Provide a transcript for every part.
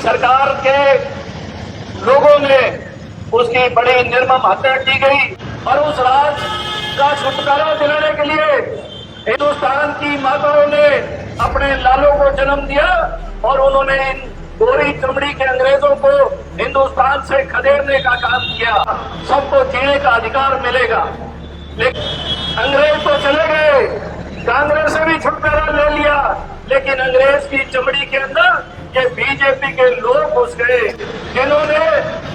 सरकार के लोगों ने उसकी बड़ी निर्मम हत्या की गई और उस राज का छुटकारा दिलाने के लिए हिंदुस्तान की माताओं ने अपने लालों को जन्म दिया और उन्होंने इन गोरी चमड़ी के अंग्रेजों को हिंदुस्तान से खदेड़ने का काम किया। सबको जीने का अधिकार मिलेगा, लेकिन अंग्रेज तो चले गए, कांग्रेस से भी छुटकारा ले लिया, लेकिन अंग्रेज की चमड़ी के अंदर ये बीजेपी के लोग घुस गए जिन्होंने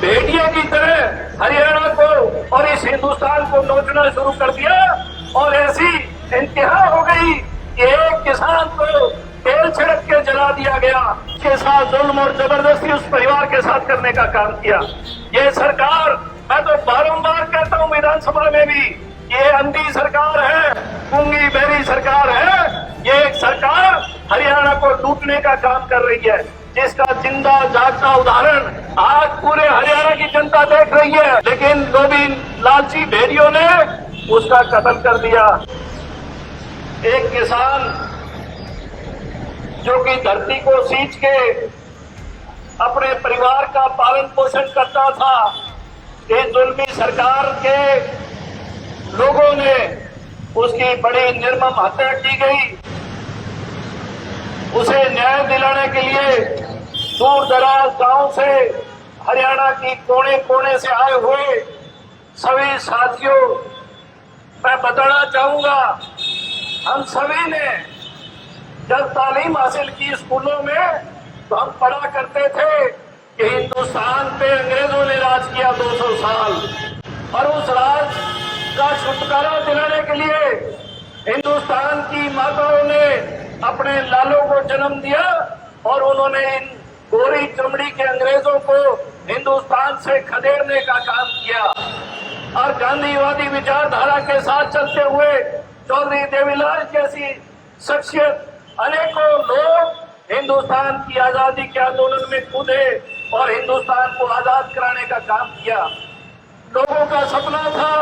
भेड़िए की तरह हरियाणा को और इस हिंदुस्तान को नोचना शुरू कर दिया और ऐसी इंतहा हो गई कि एक किसान को तेल छिड़क के जला दिया गया। के साथ जुल्म और जबरदस्ती उस परिवार के साथ करने का काम किया। ये सरकार, मैं तो बारंबार कहता हूँ विधानसभा में भी, ये अंधी सरकार है, गूंगी बहरी सरकार है। ये एक सरकार हरियाणा को लूटने का काम कर रही है, जिसका जिंदा जागता उदाहरण आज पूरे हरियाणा की जनता देख रही है। लेकिन दो भी लालची भेड़ियों ने उसका कत्ल कर दिया। एक किसान जो कि धरती को सींच के अपने परिवार का पालन पोषण करता था, इस जुल्मी सरकार के लोगों ने उसकी बड़ी निर्मम हत्या की गई। उसे न्याय दिलाने के लिए दूर दराज गांव से, हरियाणा की कोने कोने से आए हुए सभी साथियों, मैं बताना चाहूंगा, हम सभी ने जब तालीम हासिल की स्कूलों में तो हम पढ़ा करते थे कि हिंदुस्तान पे अंग्रेजों ने राज किया 200 साल और उस राज का छुटकारा दिलाने के लिए हिंदुस्तान की माताओं ने अपने लालों को जन्म दिया और उन्होंने इन गोरी चमड़ी के अंग्रेजों को हिंदुस्तान से खदेड़ने का काम किया। और गांधीवादी विचारधारा के साथ चलते हुए चौधरी देवीलाल जैसी शख्सियत, अनेकों लोग हिंदुस्तान की आजादी के आंदोलन में कूदे और हिंदुस्तान को आजाद कराने का काम किया। लोगों का सपना था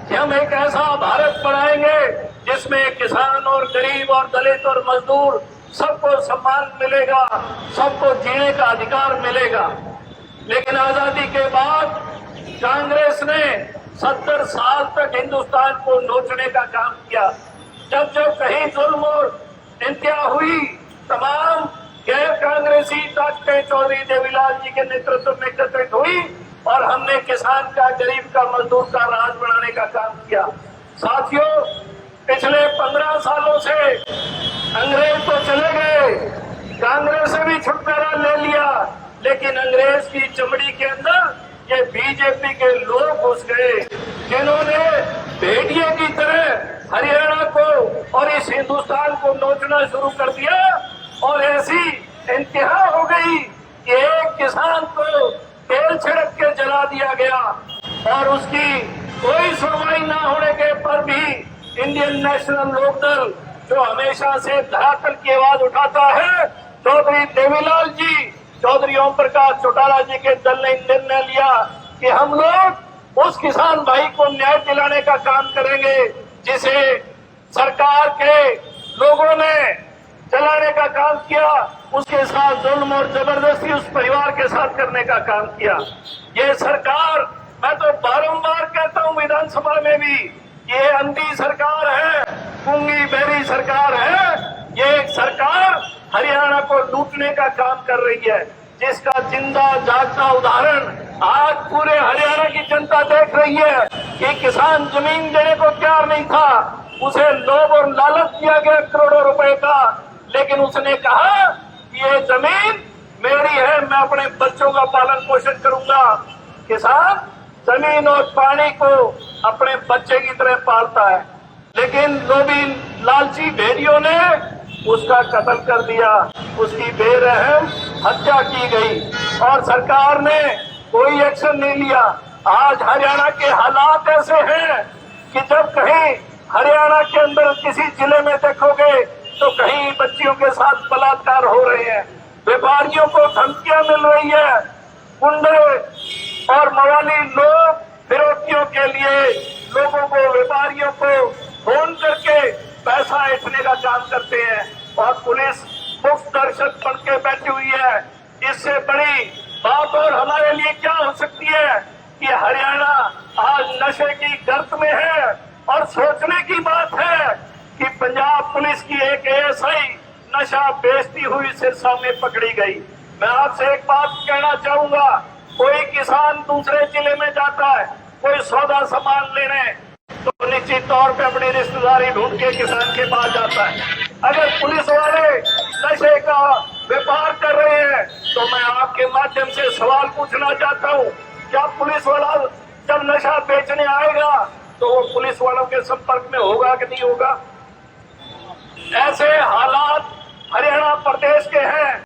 कि हम एक ऐसा भारत बनाएंगे जिसमें किसान और गरीब और दलित और मजदूर सबको सम्मान मिलेगा, सबको जीने का अधिकार मिलेगा। लेकिन आजादी के बाद कांग्रेस ने 70 साल तक हिंदुस्तान को नोचने का काम किया। जब जब कहीं जुल्म और इंतहा हुई, तमाम गैर कांग्रेसी ताकतें चौधरी देवीलाल जी के नेतृत्व में एकत्रित हुई और हमने किसान का, गरीब का, मजदूर का राज बनाने का काम किया। साथियों, पिछले 15 सालों से अंग्रेज तो चले गए, कांग्रेस से भी छुटकारा ले लिया, लेकिन अंग्रेज की चमड़ी के अंदर ये बीजेपी के लोग घुस गए जिन्होंने भेड़िए की तरह हरियाणा को और इस हिंदुस्तान को नोचना शुरू कर दिया और ऐसी इंतहा हो गई कि एक किसान को तेल छिड़क के जला दिया गया और उसकी कोई सुनवाई ना होने के पर भी इंडियन नेशनल लोकदल, जो हमेशा से धरातल की आवाज उठाता है, चौधरी देवीलाल जी, चौधरी ओम प्रकाश चौटाला जी के दल ने निर्णय लिया कि हम लोग उस किसान भाई को न्याय दिलाने का काम करेंगे जिसे सरकार के लोगों ने चलाने का काम किया। उसके साथ जुल्म और जबरदस्ती उस परिवार के साथ करने का काम किया। ये सरकार, मैं तो बारंबार कहता हूँ विधानसभा में भी, ये अंधी सरकार है, गूंगी बहरी सरकार है। ये एक सरकार हरियाणा को लूटने का काम कर रही है, जिसका जिंदा जागता उदाहरण आज पूरे हरियाणा की जनता देख रही है कि किसान जमीन देने को तैयार नहीं था, उसे लोभ और लालच दिया गया करोड़ों रुपए का, लेकिन उसने कहा कि ये जमीन मेरी है, मैं अपने बच्चों का पालन पोषण करूंगा। किसान जमीन और पानी को अपने बच्चे की तरह पालता है, लेकिन लोभी लालची भेड़ियों ने उसका कत्ल कर दिया, उसकी बेरहम हत्या की गई और सरकार ने कोई एक्शन नहीं लिया। आज हरियाणा के हालात ऐसे हैं कि जब कहीं हरियाणा के अंदर किसी जिले में देखोगे तो कहीं बच्चियों के साथ बलात्कार हो रहे हैं, व्यापारियों को धमकियां मिल रही है, गुंडे और मवाली लोग फिरौतियों के लिए लोगों को, व्यापारियों को फोन करके पैसा ऐंठने का काम करते हैं और पुलिस मुक्त दर्शक बन के बैठी हुई है। इससे बड़ी बात और हमारे लिए क्या हो सकती है कि हरियाणा आज नशे की गर्त में है। और सोचने की बात है कि पंजाब पुलिस की एक एएसआई नशा बेचती हुई सिरसा में पकड़ी गई। मैं आपसे एक बात कहना चाहूंगा, कोई किसान दूसरे जिले में जाता है कोई सौदा सामान लेने, तो निश्चित तौर पे अपनी रिश्तेदारी ढूंढ के किसान के पास जाता है। अगर पुलिस वाले नशे का व्यापार कर रहे हैं तो मैं आपके माध्यम से सवाल पूछना चाहता हूं, क्या पुलिस वाला जब नशा बेचने आएगा तो वो पुलिस वालों के संपर्क में होगा कि नहीं होगा? ऐसे हालात हरियाणा प्रदेश के हैं